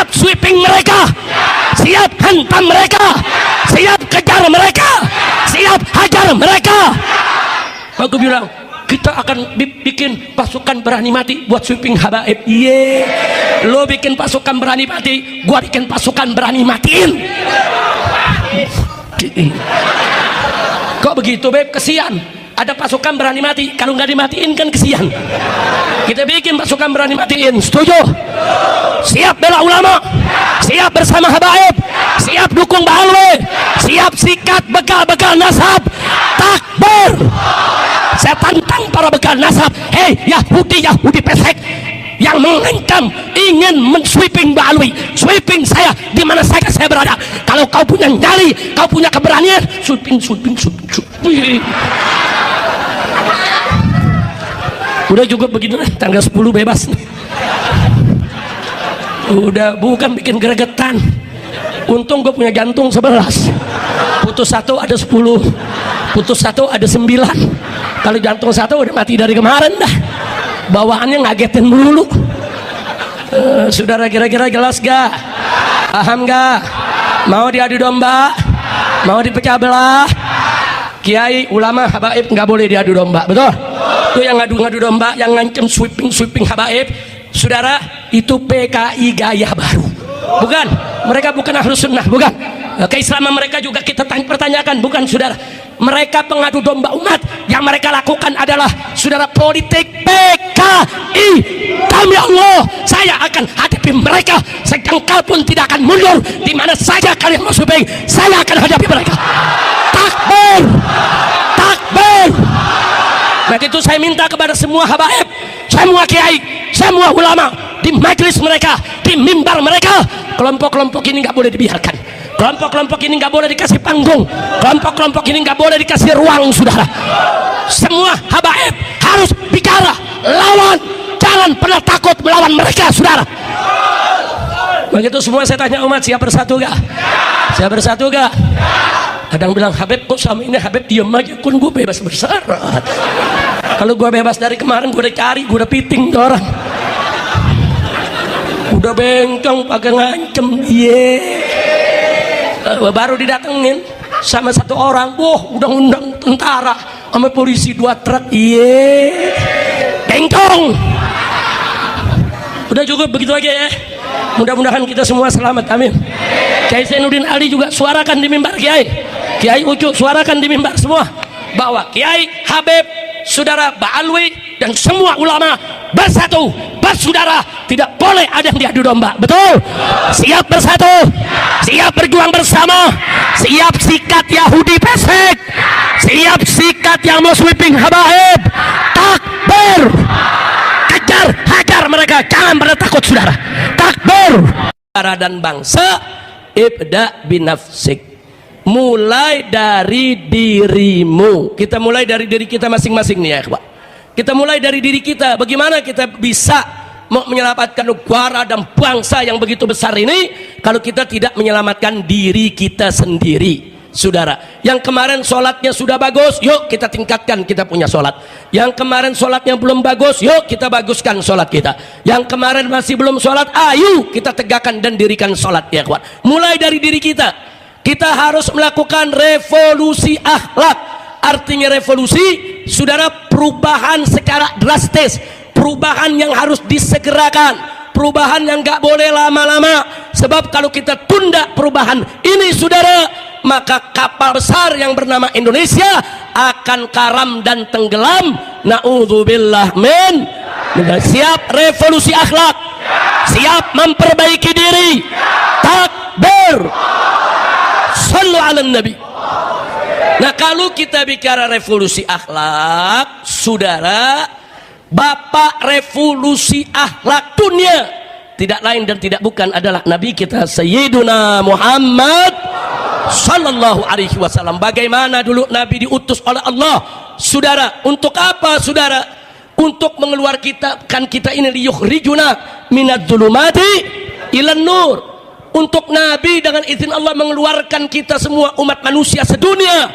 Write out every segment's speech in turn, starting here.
Siap sweeping mereka, siap hantam mereka, siap kejar mereka, siap hajar mereka. Aku bilang kita akan bikin pasukan berani mati buat sweeping habaib. Iya, lo bikin pasukan berani mati, gua bikin pasukan berani matiin. Kok begitu beb? Kesian. Ada pasukan berani mati, kalau nggak dimatiin kan kesian. Kita bikin pasukan berani matiin. Setuju? Siap bela ulama, siap bersama habaib, siap dukung Ba'alwi, siap sikat bekal-bekal nasab. Takbir. Saya tantang para bekal nasab. Hei Yahudi pesek yang mengancam ingin men-sweeping Ba'alwi, sweeping saya di mana saja saya berada. Kalau kau punya nyali, kau punya keberanian, sweeping. Udah cukup begitu, tanggal 10 bebas. Udah, bukan bikin gregetan. Untung gue punya jantung 11. Putus satu ada 10, putus satu ada 9. Kalau jantung satu udah mati dari kemarin dah. Bawaannya ngagetin dulu. Saudara kira-kira jelas gak? Paham gak? Mau diadu domba? Mau dipecah belah? Kiai, ulama, habaib nggak boleh diadu domba, betul? Itu yang ngadu-ngadu domba, yang ngancem sweeping habaib, saudara, itu PKI gaya baru, bukan? Mereka bukan ahlus sunnah, bukan? Keislaman mereka juga kita pertanyakan, bukan saudara? Mereka pengadu domba umat. Yang mereka lakukan adalah saudara politik PKI. Demi Allah, saya akan hadapi mereka sejengkal pun tidak akan mundur. Di mana saja kalian mau sweeping, saya akan hadapi mereka. Takbir, takbir. Maka itu saya minta kepada semua habaib, semua kiai, semua ulama, di majelis mereka, di mimbar mereka, kelompok-kelompok ini nggak boleh dibiarkan. Kelompok-kelompok ini nggak boleh dikasih panggung. Kelompok-kelompok ini nggak boleh dikasih ruang, saudara. Semua habaib harus bicara, lawan, jangan pernah takut melawan mereka, saudara. Begitu semua saya tanya umat, siap bersatu gak? Siap bersatu gak? Kadang bilang, Habib kok sama ini Habib diem aja, kan gue bebas bersyarat. Kalau gue bebas dari kemarin, gue udah cari, gue udah piting ke orang, udah bengkong pakai ngancem. Baru didatengin sama satu orang, udah undang tentara sama polisi 2 truk. Bengkong. Udah cukup begitu aja ya. Mudah-mudahan kita semua selamat, amin. Kiai Zainuddin Ali juga suarakan di mimbar, Kiai Ucu suarakan di mimbar semua, bahwa Kiai Habib, saudara Ba'alwi dan semua ulama bersatu, bersaudara, tidak boleh ada yang diadu domba, betul? Siap bersatu, siap berjuang bersama, siap sikat Yahudi pesek, siap sikat yang mau sweeping habaib. Takbir, kejar hajar mereka, jangan pernah takut, saudara. Takbir. Negara dan bangsa, ibda binafsik, mulai dari dirimu. Kita mulai dari diri kita masing-masing nih ya, Pak. Kita mulai dari diri kita. Bagaimana kita bisa mau menyelamatkan negara dan bangsa yang begitu besar ini kalau kita tidak menyelamatkan diri kita sendiri, saudara. Yang kemarin sholatnya sudah bagus, yuk kita tingkatkan, kita punya sholat. Yang kemarin sholatnya belum bagus, yuk kita baguskan sholat kita. Yang kemarin masih belum sholat, ayo kita tegakkan dan dirikan sholat, ya kawan. Mulai dari diri kita. Kita harus melakukan revolusi akhlak. Artinya revolusi, saudara, perubahan secara drastis, perubahan yang harus disegerakan, perubahan yang nggak boleh lama-lama. Sebab kalau kita tunda perubahan ini, saudara, maka kapal besar yang bernama Indonesia akan karam dan tenggelam. Na'udzubillah min. Siap revolusi akhlak, siap memperbaiki diri. Takbir. Sallu ala Nabi. Nah, kalau kita bicara revolusi akhlak, saudara, bapak revolusi akhlak dunia tidak lain dan tidak bukan adalah Nabi kita Sayyiduna Muhammad sallallahu alaihi wasallam. Bagaimana dulu Nabi diutus oleh Allah, saudara? Untuk apa, saudara? Untuk mengeluarkan kita ini, liyukhrijuna minadz-dzulumati ilan nur. Untuk Nabi dengan izin Allah mengeluarkan kita semua umat manusia sedunia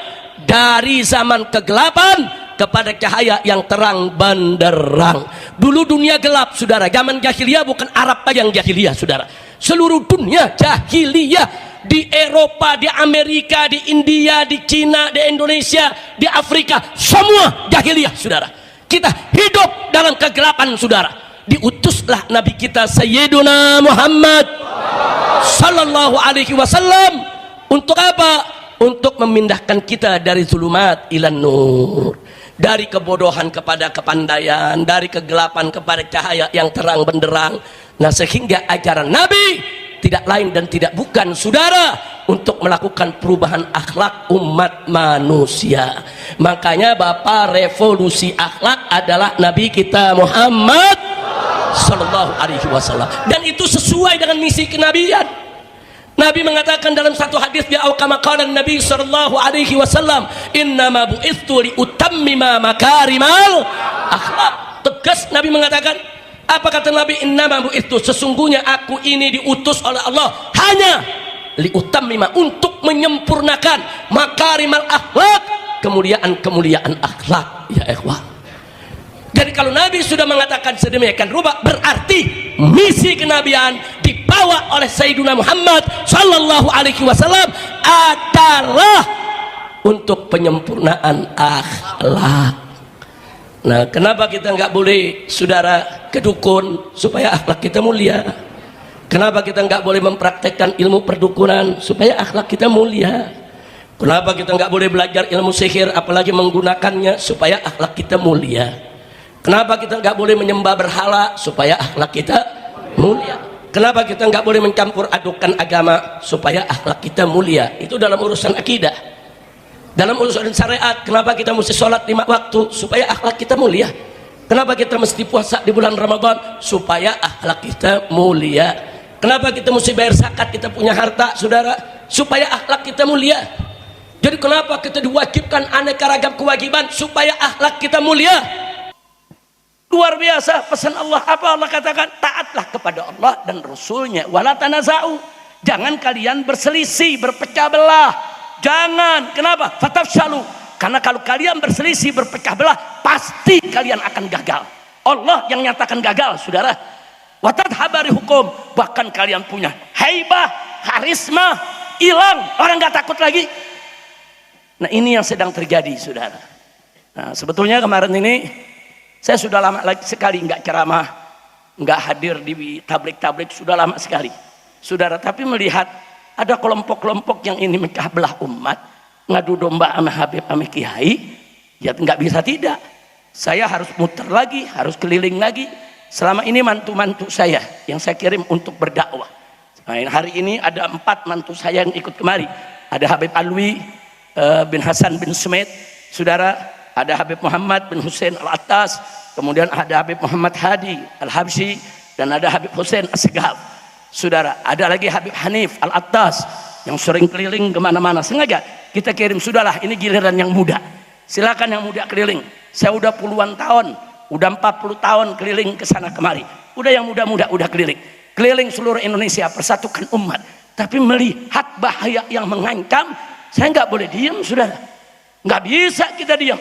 dari zaman kegelapan kepada cahaya yang terang benderang. Dulu dunia gelap, saudara. Zaman jahiliyah bukan Arab aja yang jahiliyah, saudara. seluruh dunia jahiliyah. Di Eropa, di Amerika, di India, di Cina, di Indonesia, di Afrika, semua jahiliyah, saudara. Kita hidup dalam kegelapan, saudara. Diutuslah Nabi kita Sayyiduna Muhammad sallallahu alaihi wasallam untuk apa? Untuk memindahkan kita dari zulumat ilan nur, dari kebodohan kepada kepandaian, dari kegelapan kepada cahaya yang terang benderang. Nah, sehingga ajaran Nabi tidak lain dan tidak bukan, saudara, untuk melakukan perubahan akhlak umat manusia. Makanya Bapak revolusi akhlak adalah Nabi kita Muhammad sallallahu alaihi wasallam, dan itu sesuai dengan misi kenabian. Nabi mengatakan dalam satu hadis, dia kama qala Nabi sallallahu alaihi wasallam, innama bu'itsu li utammima makarimal akhlak. Tegas Nabi mengatakan, apa kata Nabi? Innama bu'itsu, sesungguhnya aku ini diutus oleh Allah hanya li utammima, untuk menyempurnakan makarimal akhlak, kemuliaan-kemuliaan akhlak, ya ikhwah. Jadi kalau Nabi sudah mengatakan sedemikian rupa, berarti misi kenabian dibawa oleh Sayyiduna Muhammad sallallahu alaihi wasallam adalah untuk penyempurnaan akhlak. Nah, kenapa kita nggak boleh, saudara, ke dukun supaya akhlak kita mulia? Kenapa kita nggak boleh mempraktekkan ilmu perdukunan supaya akhlak kita mulia? Kenapa kita nggak boleh belajar ilmu sihir, apalagi menggunakannya, supaya akhlak kita mulia? Kenapa kita nggak boleh menyembah berhala supaya akhlak kita mulia? Kenapa kita nggak boleh mencampur adukan agama supaya akhlak kita mulia? Itu dalam urusan akidah. Dalam urusan syariat, kenapa kita mesti sholat 5 waktu supaya akhlak kita mulia? Kenapa kita mesti puasa di bulan Ramadan supaya akhlak kita mulia? Kenapa kita mesti bayar zakat, kita punya harta, saudara, supaya akhlak kita mulia? Jadi kenapa kita diwajibkan aneka ragam kewajiban supaya akhlak kita mulia? Luar biasa pesan Allah. Apa Allah katakan? Taatlah kepada Allah dan Rasulnya. Wala tanaza'u, jangan kalian berselisih, berpecah belah. Jangan. Kenapa? Fatafshalu, karena kalau kalian berselisih, berpecah belah, pasti kalian akan gagal. Allah yang nyatakan gagal, saudara. Watadhabari hukum, bahkan kalian punya haibah, karisma, hilang, orang gak takut lagi. Nah, ini yang sedang terjadi, saudara. Nah, sebetulnya kemarin ini saya sudah lama lagi sekali nggak ceramah, nggak hadir di tablik-tablik, sudah lama sekali, saudara. Tapi melihat ada kelompok-kelompok yang ini mecah belah umat, ngadu domba sama Habib sama Kiai, ya nggak bisa tidak. Saya harus muter lagi, harus keliling lagi. Selama ini mantu-mantu saya yang saya kirim untuk berdakwah. Nah, hari ini ada 4 mantu saya yang ikut kemari. Ada Habib Alwi bin Hasan bin Sumait, saudara. Ada Habib Muhammad bin Hussein Al-Attas, kemudian ada Habib Muhammad Hadi Al-Habsyi, dan ada Habib Hussein As-Segaf. Saudara, ada lagi Habib Hanif Al-Attas yang sering keliling kemana-mana. Sengaja kita kirim, sudahlah ini giliran yang muda. Silakan yang muda keliling. Saya udah puluhan tahun, udah 40 tahun keliling ke sana kemari. Udah yang muda-muda udah keliling. Keliling seluruh Indonesia, persatukan umat. Tapi melihat bahaya yang mengancam, saya nggak boleh diam, saudara. Nggak bisa kita diam.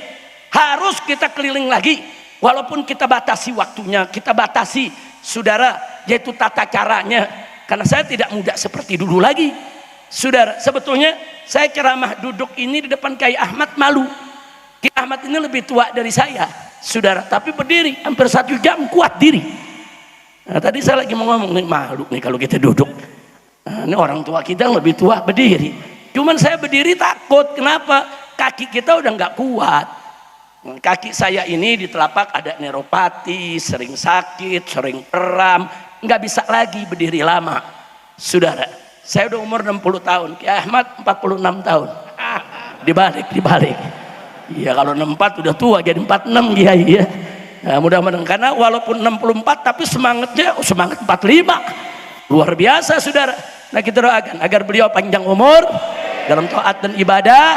Harus kita keliling lagi, walaupun kita batasi waktunya, kita batasi, saudara, yaitu tata caranya. Karena saya tidak muda seperti dulu lagi, saudara. Sebetulnya saya ceramah duduk ini di depan Kiai Ahmad malu. Kiai Ahmad ini lebih tua dari saya, saudara, tapi berdiri hampir 1 jam kuat diri. Nah, tadi saya lagi mau ngomong nih, malu nih kalau kita duduk. Nah, ini orang tua kita yang lebih tua berdiri. Cuman saya berdiri takut, kenapa? Kaki kita udah nggak kuat. Kaki saya ini di telapak ada neuropati, sering sakit, sering kram, nggak bisa lagi berdiri lama, saudara. Saya udah umur 60 tahun, Kiai Ahmad 46 tahun. Dibalik. Iya, kalau 64 udah tua, jadi 46 Kiai ya. Nah, mudah-mudahan, karena walaupun 64 tapi semangatnya semangat 45. Luar biasa, saudara. Nah, kita doakan agar beliau panjang umur dalam taat dan ibadah,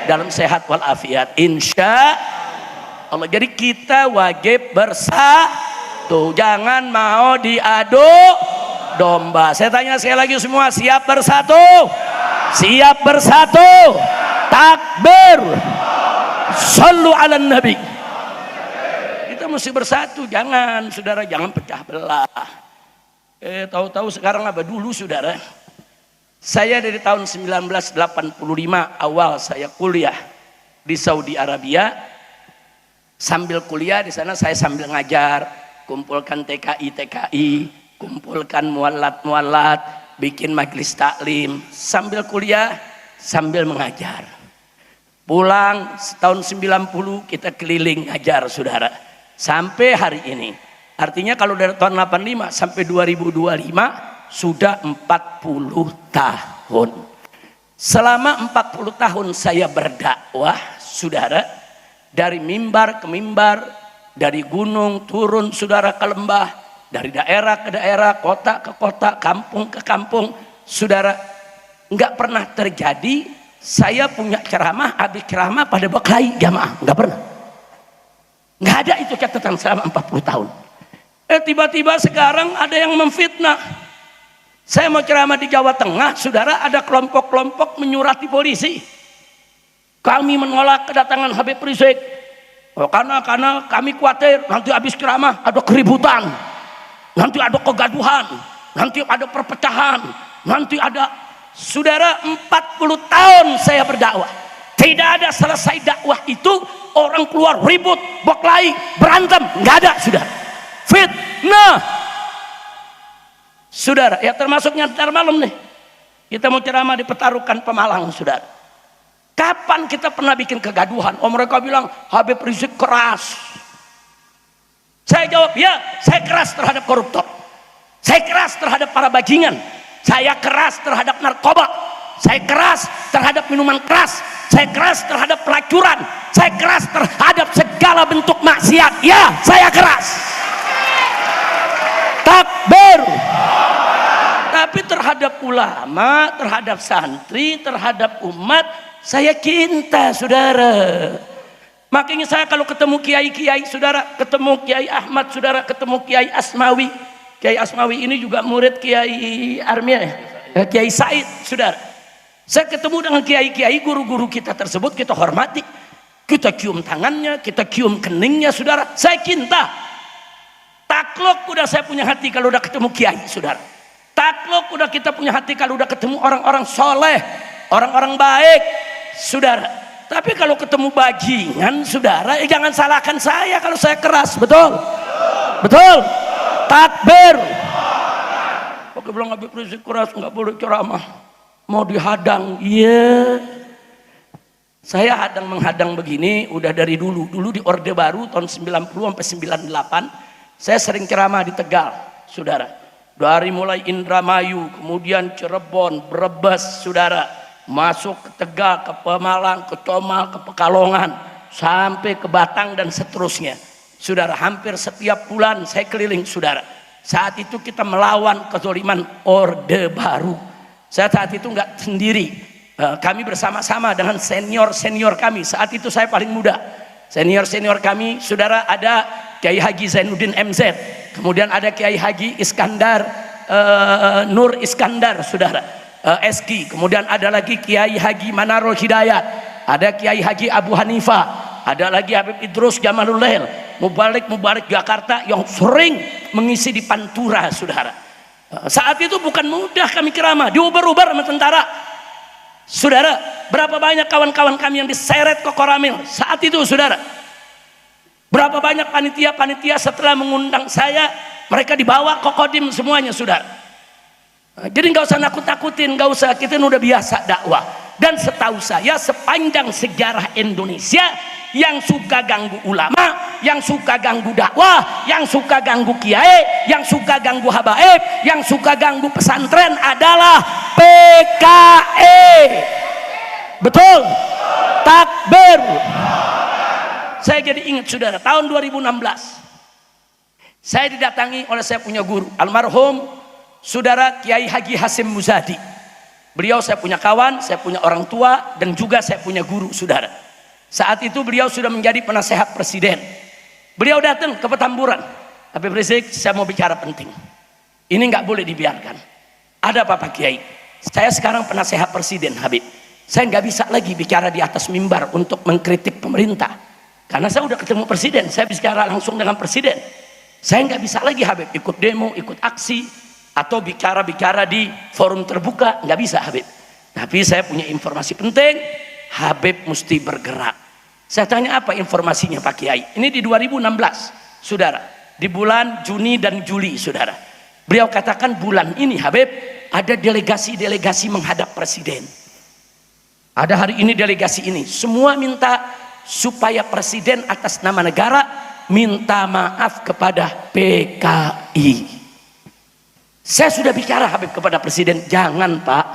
dalam sehat walafiat, insya Allah. Jadi kita wajib bersatu, jangan mau diadu domba. Saya tanya sekali lagi, semua siap bersatu? Siap bersatu? Takbir, sallu ala nabi. Kita mesti bersatu, jangan, saudara, jangan pecah belah. Tahu-tahu sekarang apa dulu saudara. Saya dari tahun 1985 awal saya kuliah di Saudi Arabia. Sambil kuliah di sana saya sambil ngajar, kumpulkan TKI, kumpulkan muallat, bikin majelis taklim, sambil kuliah, sambil mengajar. Pulang tahun 90 kita keliling ngajar saudara. Sampai hari ini. Artinya kalau dari tahun 85 sampai 2025 sudah 40 tahun. Selama 40 tahun saya berdakwah saudara. Dari mimbar ke mimbar, dari gunung turun saudara ke lembah, dari daerah ke daerah, kota ke kota, kampung ke kampung, saudara. Enggak pernah terjadi saya punya ceramah, habis ceramah pada berkelahi jamaah, enggak pernah. Enggak ada itu catatan selama 40 tahun. Tiba-tiba sekarang ada yang memfitnah. Saya mau ceramah di Jawa Tengah, saudara, ada kelompok-kelompok menyurati polisi. Kami menolak kedatangan Habib Rizik. Karena kami khawatir nanti habis ceramah ada keributan, nanti ada kegaduhan, nanti ada perpecahan, nanti ada. Saudara, 40 tahun saya berdakwah, tidak ada selesai dakwah itu orang keluar ribut, berkelahi, berantem, nggak ada saudara. Fitnah saudara, ya termasuknya ntar malam nih kita mau ceramah di Petarukan Pemalang saudara. Kapan kita pernah bikin kegaduhan? Mereka bilang Habib Rizik keras. Saya jawab, ya, saya keras terhadap koruptor. Saya keras terhadap para bajingan. Saya keras terhadap narkoba. Saya keras terhadap minuman keras. Saya keras terhadap pelacuran. Saya keras terhadap segala bentuk maksiat. Ya, saya keras. Takbir. Tapi terhadap ulama, terhadap santri, terhadap umat, saya cinta saudara. Makanya saya kalau ketemu kiai-kiai saudara, ketemu Kiai Ahmad saudara, ketemu Kiai Asmawi. Kiai Asmawi ini juga murid Kiai Armia, Kiai Said saudara. Saya ketemu dengan kiai-kiai guru-guru kita tersebut, kita hormati, kita cium tangannya, kita cium keningnya saudara. Saya cinta. Takluk udah saya punya hati kalau udah ketemu kiai saudara. Takluk udah kita punya hati kalau udah ketemu orang-orang soleh, orang-orang baik saudara. Tapi kalau ketemu bajingan saudara, jangan salahkan saya kalau saya keras. Betul? Betul? Takbir. Oke, bilang Habib Rizik keras, nggak boleh ceramah, mau dihadang. Iya, saya hadang menghadang begini udah dari dulu di Orde Baru tahun 90 sampai 98 saya sering ceramah di Tegal saudara. Dari mulai Indramayu, kemudian Cirebon, Brebes saudara, masuk ke Tegal, ke Pemalang, ke Comal, ke Pekalongan, sampai ke Batang dan seterusnya saudara. Hampir setiap bulan saya keliling saudara. Saat itu kita melawan kezaliman Orde Baru. Saya saat itu nggak sendiri, kami bersama-sama dengan senior kami. Saat itu saya paling muda. Senior kami saudara, ada Kiai Haji Zainuddin MZ, kemudian ada Kiai Haji Iskandar Nur Iskandar saudara, SK, kemudian ada lagi Kiai Haji Manarul Hidayat, ada Kiai Haji Abu Hanifah, ada lagi Habib Idrus Jamalulail, Mubarak Jakarta yang sering mengisi di Pantura saudara. Saat itu bukan mudah kami ceramah, diuber-uber sama tentara saudara. Berapa banyak kawan-kawan kami yang diseret ke Koramil saat itu saudara. Berapa banyak panitia-panitia setelah mengundang saya, mereka dibawa ke Kodim semuanya saudara. Jadi nggak usah nakut-nakutin, nggak usah, kita udah biasa dakwah. Dan setahu saya sepanjang sejarah Indonesia, yang suka ganggu ulama, yang suka ganggu dakwah, yang suka ganggu kiai, yang suka ganggu habaib, yang suka ganggu pesantren adalah PKI. Betul? Takbir. Saya jadi ingat saudara, tahun 2016 saya didatangi oleh saya punya guru almarhum saudara Kiai Haji Hasim Muzadi. Beliau saya punya kawan, saya punya orang tua, dan juga saya punya guru saudara. Saat itu beliau sudah menjadi penasehat presiden. Beliau datang ke Petamburan. Habib Rizik, saya mau bicara penting, ini nggak boleh dibiarkan. Ada apa Pak Kiai? Saya sekarang penasehat presiden Habib, saya nggak bisa lagi bicara di atas mimbar untuk mengkritik pemerintah. Karena saya udah ketemu presiden, saya bicara langsung dengan presiden. Saya nggak bisa lagi Habib ikut demo, ikut aksi, atau bicara-bicara di forum terbuka, nggak bisa Habib. Tapi saya punya informasi penting, Habib mesti bergerak. Saya tanya apa informasinya Pak Kiai? Ini di 2016, saudara, di bulan Juni dan Juli, saudara. Beliau katakan bulan ini Habib ada delegasi-delegasi menghadap presiden. Ada hari ini delegasi ini, semua minta supaya presiden atas nama negara minta maaf kepada PKI. Saya sudah bicara Habib kepada presiden, jangan Pak,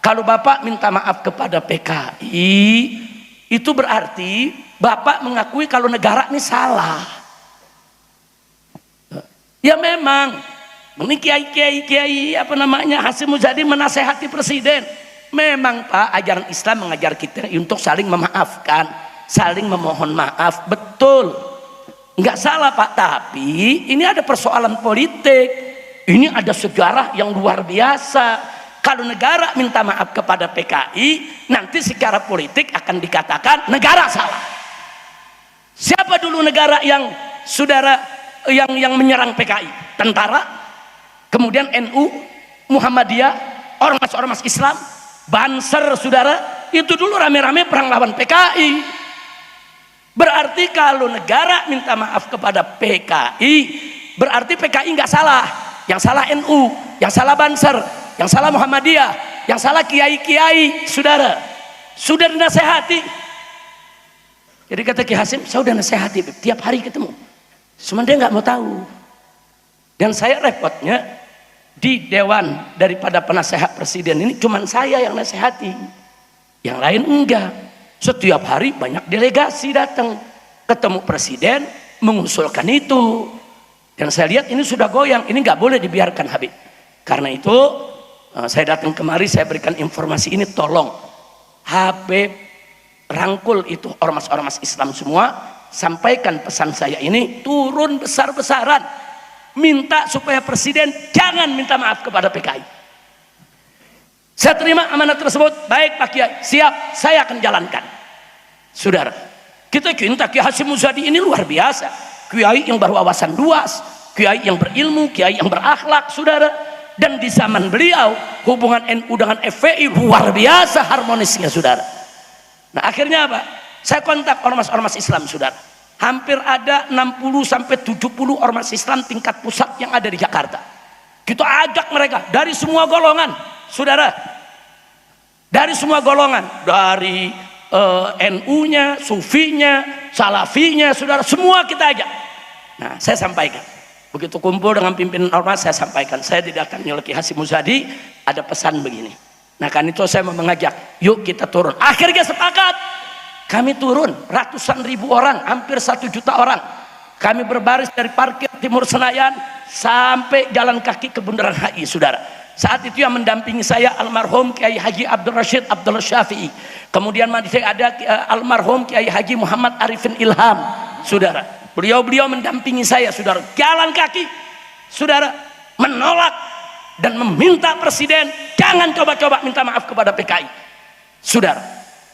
kalau Bapak minta maaf kepada PKI itu berarti Bapak mengakui kalau negara ini salah. Ya memang ini kiai apa namanya Hasyim Muzadi menasehati presiden. Memang Pak, ajaran Islam mengajar kita untuk saling memaafkan, saling memohon maaf, betul, nggak salah Pak. Tapi ini ada persoalan politik. Ini ada sejarah yang luar biasa. Kalau negara minta maaf kepada PKI, nanti secara politik akan dikatakan negara salah. Siapa dulu negara yang saudara yang menyerang PKI? Tentara, kemudian NU, Muhammadiyah, ormas-ormas Islam, Banser, saudara. Itu dulu rame-rame perang lawan PKI. Berarti kalau negara minta maaf kepada PKI, berarti PKI nggak salah. Yang salah NU, yang salah Banser, yang salah Muhammadiyah, yang salah kiai-kiai, saudara. Sudah dinasehati. Jadi kata Ki Hasyim, saya udah nasehati tiap hari ketemu. Cuma dia nggak mau tahu. Dan saya repotnya di dewan daripada penasehat presiden ini cuma saya yang nasehati. Yang lain enggak. Setiap hari banyak delegasi datang ketemu presiden mengusulkan itu. Dan saya lihat ini sudah goyang, ini nggak boleh dibiarkan Habib. Karena itu saya datang kemari, saya berikan informasi ini, tolong Habib rangkul itu ormas-ormas Islam semua, sampaikan pesan saya ini, turun besar-besaran, minta supaya presiden jangan minta maaf kepada PKI. Saya terima amanat tersebut, baik Pak Kiai, siap, saya akan jalankan. Saudara, kita cinta Ki Hasyim Muzadi ini luar biasa. Kiai yang berwawasan luas, kiai yang berilmu, kiai yang berakhlak, saudara. Dan di zaman beliau hubungan NU dengan FPI luar biasa harmonisnya, saudara. Nah akhirnya apa? Saya kontak ormas-ormas Islam, saudara. Hampir ada 60-70 ormas Islam tingkat pusat yang ada di Jakarta. Kita ajak mereka dari semua golongan, saudara. Dari semua golongan, dari NU-nya, Sufinya, Salafinya, saudara, semua kita ajak. Nah, saya sampaikan. Begitu kumpul dengan pimpinan ormas, saya sampaikan, saya didatangi oleh Ki Hasyim Muzadi, ada pesan begini. Nah, kan itu saya mau mengajak, yuk kita turun. Akhirnya sepakat. Kami turun, ratusan ribu orang, hampir 1 juta orang. Kami berbaris dari parkir Timur Senayan sampai jalan kaki ke Bundaran HI, saudara. Saat itu yang mendampingi saya almarhum Kiai Haji Abdul Rashid Abdul Syafi'i. Kemudian ada almarhum Kiai Haji Muhammad Arifin Ilham, saudara. Beliau mendampingi saya, saudara, jalan kaki, saudara, menolak dan meminta presiden jangan coba-coba minta maaf kepada PKI, saudara.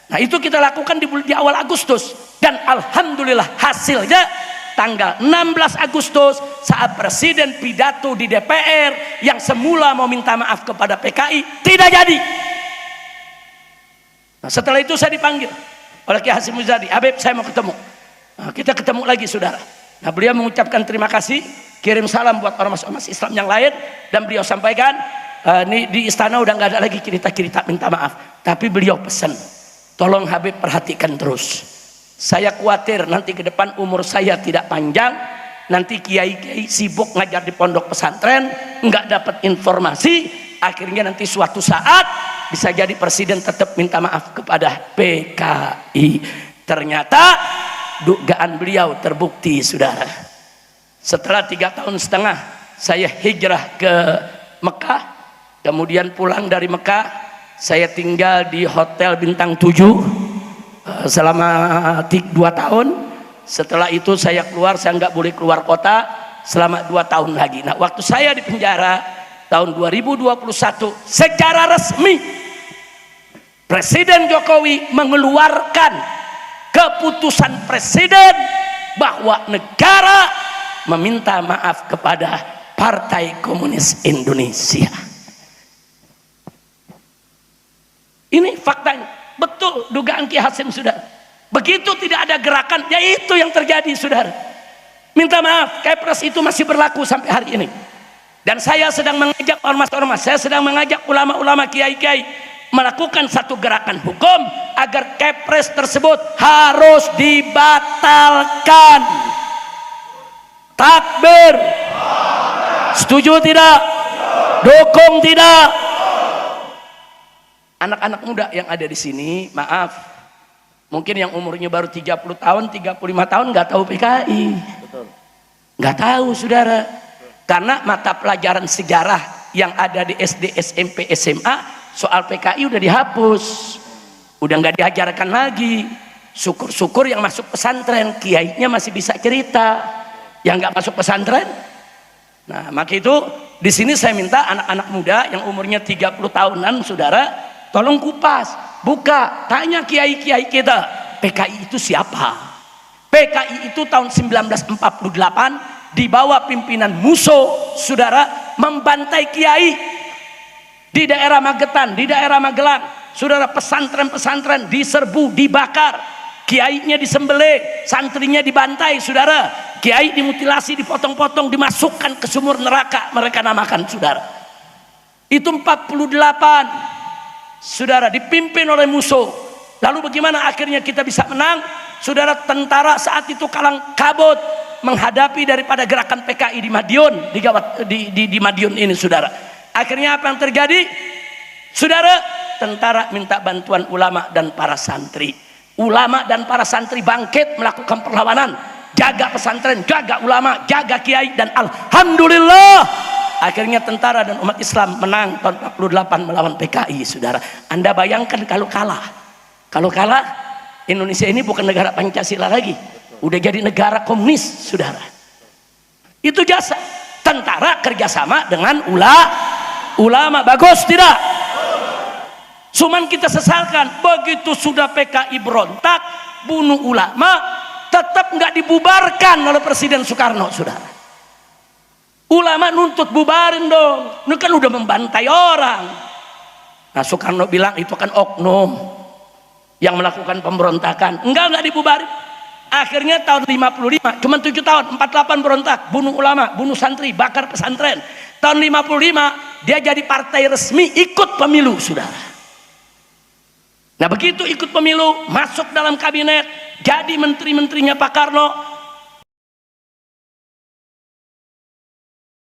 Nah itu kita lakukan di awal Agustus, dan alhamdulillah hasilnya tanggal 16 Agustus saat presiden pidato di DPR yang semula mau minta maaf kepada PKI tidak jadi. Nah, setelah itu saya dipanggil oleh Ki Hasyim Muzadi, Habib saya mau ketemu. Nah, kita ketemu lagi, saudara. Nah, beliau mengucapkan terima kasih, kirim salam buat ormas-ormas Islam yang lain, dan beliau sampaikan di istana udah nggak ada lagi cerita-cerita minta maaf, tapi beliau pesan, tolong Habib perhatikan terus. Saya khawatir nanti ke depan umur saya tidak panjang, nanti kiai-kiai sibuk ngajar di pondok pesantren, nggak dapat informasi, akhirnya nanti suatu saat bisa jadi presiden tetap minta maaf kepada PKI. Ternyata dugaan beliau terbukti, saudara. Setelah 3,5 tahun saya hijrah ke Mekah, kemudian pulang dari Mekah, saya tinggal di hotel bintang 7 selama 2 tahun. Setelah itu saya keluar, saya nggak boleh keluar kota selama 2 tahun lagi. Nah, waktu saya di penjara tahun 2021 secara resmi Presiden Jokowi mengeluarkan keputusan presiden bahwa negara meminta maaf kepada Partai Komunis Indonesia. Ini faktanya. Betul dugaan Ki Hasim, saudara. Begitu tidak ada gerakan, ya itu yang terjadi, saudara. Minta maaf, Kepres itu masih berlaku sampai hari ini. Dan saya sedang mengajak ormas-ormas, saya sedang mengajak ulama-ulama, kiai-kiai melakukan satu gerakan hukum agar Kepres tersebut harus dibatalkan. Takbir. Setuju tidak? Dukung tidak? Anak-anak muda yang ada di sini, maaf, mungkin yang umurnya baru 30 tahun, 35 tahun nggak tahu PKI. Nggak tahu, saudara. Karena mata pelajaran sejarah yang ada di SD, SMP, SMA soal PKI udah dihapus, udah nggak diajarkan lagi. Syukur-syukur yang masuk pesantren, kiainya masih bisa cerita. Yang nggak masuk pesantren, nah maka itu di sini saya minta anak-anak muda yang umurnya 30 tahunan, saudara, tolong kupas, buka, tanya kiai-kiai kita, PKI itu siapa? PKI itu tahun 1948 di bawah pimpinan Musso, saudara, membantai kiai di daerah Magetan, di daerah Magelang, saudara. Pesantren-pesantren diserbu, dibakar, kiainya disembelih, santrinya dibantai, saudara. Kiai dimutilasi, dipotong-potong, dimasukkan ke sumur neraka, mereka namakan, saudara. Itu 48, saudara, dipimpin oleh Musso. Lalu bagaimana akhirnya kita bisa menang? Saudara, tentara saat itu kalang kabut menghadapi daripada gerakan PKI di Madiun, di Madiun ini, saudara. Akhirnya apa yang terjadi? Saudara, tentara minta bantuan ulama dan para santri. Ulama dan para santri bangkit melakukan perlawanan, jaga pesantren, jaga ulama, jaga kiai, dan alhamdulillah akhirnya tentara dan umat Islam menang tahun 48 melawan PKI, saudara. Anda bayangkan kalau kalah Indonesia ini bukan negara Pancasila lagi, udah jadi negara komunis, saudara. Itu jasa tentara kerjasama dengan ulama, bagus tidak? Cuman kita sesalkan begitu sudah PKI berontak bunuh ulama, tetap nggak dibubarkan oleh Presiden Soekarno, saudara. Ulama nuntut bubarin dong, ini kan udah membantai orang. Nah, Soekarno bilang itu kan oknum yang melakukan pemberontakan, enggak dibubarin. Akhirnya tahun 55, cuma 7 tahun, 48 berontak, bunuh ulama, bunuh santri, bakar pesantren. Tahun 55 dia jadi partai resmi, ikut pemilu, saudara. Nah begitu ikut pemilu, masuk dalam kabinet, jadi menteri-menterinya Pak Karno,